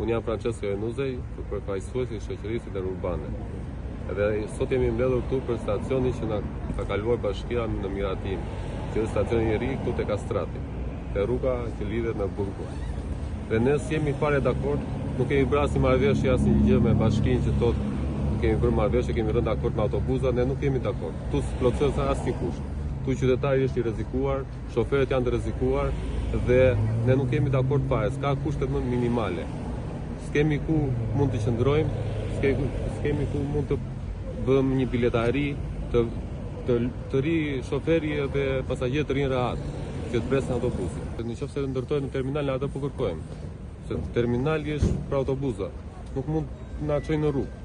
Unë jam Francesco Januzej, përfaqësuesi i shoqërisë interurbane. Edhe sot jemi mbledhur këtu për stacionin që na ka kaluar bashkia në miratim, që është stacioni i ri këtu te Kastrati, te rruga që lidhet me Burgun. Dhe ne jemi fare dakord, nuk kemi bërë asnjë marrëveshje, asnjë gjë me bashkinë që thotë kemi bërë marrëveshje, kemi rënë dakord me autobusat, ne nuk kemi dakord. Tu s'plotësohet asnjë kusht. Tu qytetari është i rrezikuar, shoferët janë të rrezikuar dhe ne nuk kemi dakord fare, s'ka kushte më minimale. S'kemi ku mund të qëndrojmë, s'kemi ku mund të bëjmë një biletari të ri shoferi dhe pasagjerët të rinë rahat, që të presin autobusin. Nëse ndërtohet në terminal, atë po kërkojmë. Se terminali është për autobusa, nuk mund na çojnë në rrugë.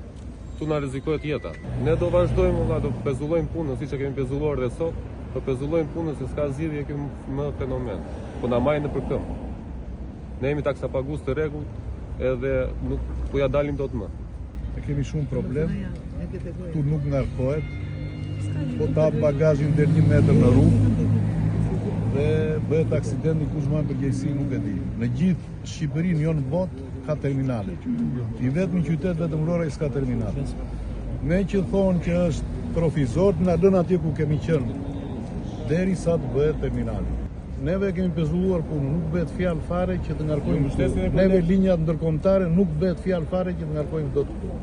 Tu na rrezikohet jeta. Ne do vazhdojmë do pezullojmë punën siç e kemi pezulluar dhe sot, do pezullojmë punën se s'ka zgjidhje kjo më fenomen. Po na marrin nëpër këmbë. Ne jemi taksapagues të rregullt edhe nuk po ja dalim dot më. Ne kemi shumë problem. Tu nuk ngarkohet. Po ta bagazhin deri 1 metër në rrugë dhe bëhet aksident, kush më përgjegjësi nuk e di. Në gjithë Shqipërinë, jo në botë, ka terminale. I vetmi qytet vetëm Vlora s'ka terminale. Me që thonë që është provizor, na lën atje ku kemi qenë derisa të bëhet terminali. Neve kemi pezulluar punën, nuk bëhet fjalë fare që të ngarkojmë këtu. Neve linjat ndërkombëtare nuk bëhet fjalë fare që të ngarkojmë dot këtu.